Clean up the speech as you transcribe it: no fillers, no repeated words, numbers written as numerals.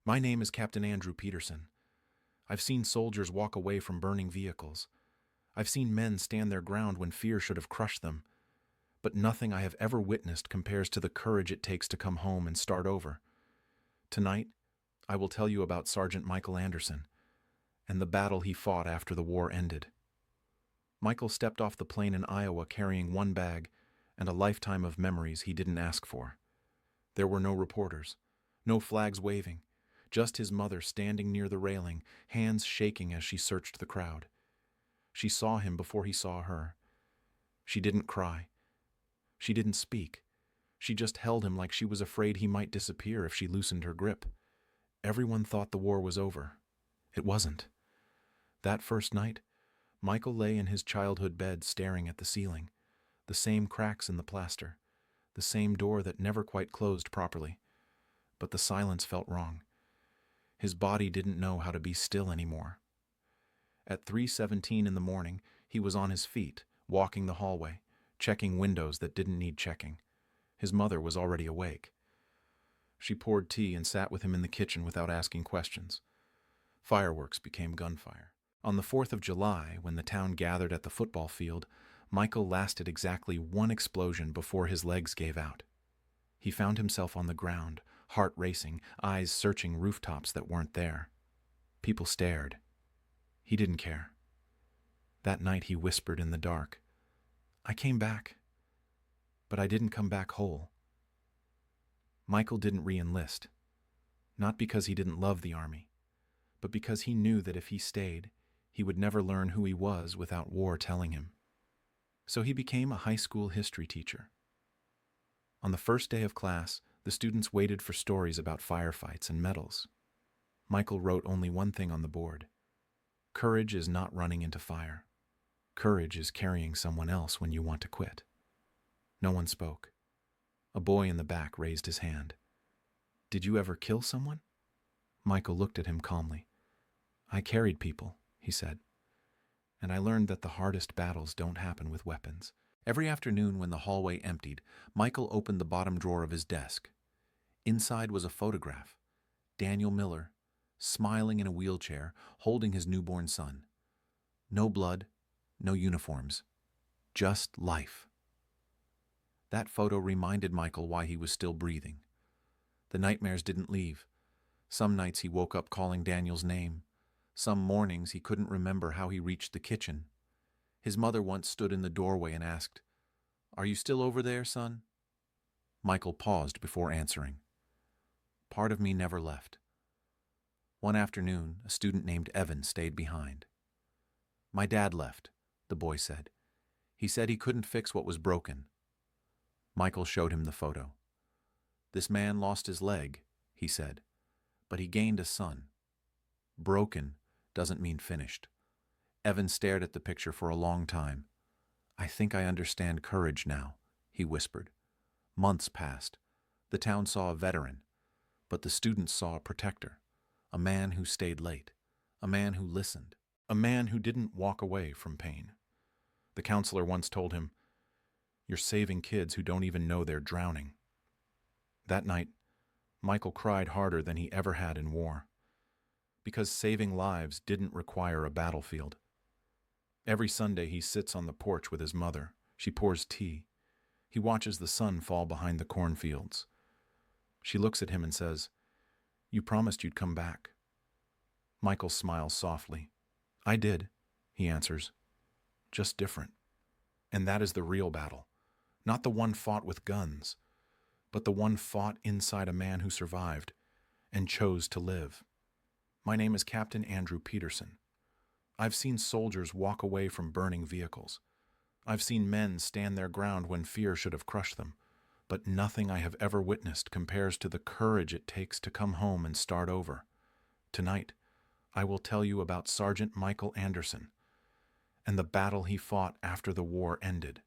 My name is Captain Andrew Peterson. I've seen soldiers walk away from burning vehicles. I've seen men stand their ground when fear should have crushed them. But nothing I have ever witnessed compares to the courage it takes to come home and start over. Tonight, I will tell you about Sergeant Michael Anderson and the battle he fought after the war ended. Michael stepped off the plane in Iowa carrying one bag and a lifetime of memories he didn't ask for. There were no reporters, no flags waving, just his mother standing near the railing, hands shaking as she searched the crowd. She saw him before he saw her. She didn't cry. She didn't speak. She just held him like she was afraid he might disappear if she loosened her grip. Everyone thought the war was over. It wasn't. That first night, Michael lay in his childhood bed staring at the ceiling, the same cracks in the plaster, the same door that never quite closed properly. But the silence felt wrong. His body didn't know how to be still anymore. At 3:17 in the morning, he was on his feet, walking the hallway, checking windows that didn't need checking. His mother was already awake. She poured tea and sat with him in the kitchen without asking questions. Fireworks became gunfire. On the 4th of July, when the town gathered at the football field, Michael lasted exactly one explosion before his legs gave out. He found himself on the ground, heart racing, eyes searching rooftops that weren't there. People stared. He didn't care. That night he whispered in the dark, "I came back, but I didn't come back whole." Michael didn't re-enlist, not because he didn't love the army, but because he knew that if he stayed, he would never learn who he was without war telling him. So he became a high school history teacher. On the first day of class, the students waited for stories about firefights and medals. Michael wrote only one thing on the board. Courage is not running into fire. Courage is carrying someone else when you want to quit. No one spoke. A boy in the back raised his hand. "Did you ever kill someone?" Michael looked at him calmly. "I carried people," he said. "And I learned that the hardest battles don't happen with weapons." Every afternoon when the hallway emptied, Michael opened the bottom drawer of his desk. Inside was a photograph. Daniel Miller, smiling in a wheelchair, holding his newborn son. No blood, no uniforms, just life. That photo reminded Michael why he was still breathing. The nightmares didn't leave. Some nights he woke up calling Daniel's name. Some mornings he couldn't remember how he reached the kitchen. His mother once stood in the doorway and asked, "Are you still over there, son?" Michael paused before answering. Part of me never left. One afternoon, a student named Evan stayed behind. "My dad left," the boy said. "He said he couldn't fix what was broken." Michael showed him the photo. "This man lost his leg," he said, "but he gained a son. Broken doesn't mean finished." Evan stared at the picture for a long time. "I think I understand courage now," he whispered. Months passed. The town saw a veteran, but the students saw a protector, a man who stayed late, a man who listened, a man who didn't walk away from pain. The counselor once told him, "You're saving kids who don't even know they're drowning." That night, Michael cried harder than he ever had in war, because saving lives didn't require a battlefield. Every Sunday he sits on the porch with his mother. She pours tea. He watches the sun fall behind the cornfields. She looks at him and says, "You promised you'd come back." Michael smiles softly. "I did," he answers, "just different." And that is the real battle, not the one fought with guns, but the one fought inside a man who survived and chose to live. My name is Captain Andrew Peterson. I've seen soldiers walk away from burning vehicles. I've seen men stand their ground when fear should have crushed them. But nothing I have ever witnessed compares to the courage it takes to come home and start over. Tonight, I will tell you about Sergeant Michael Anderson and the battle he fought after the war ended.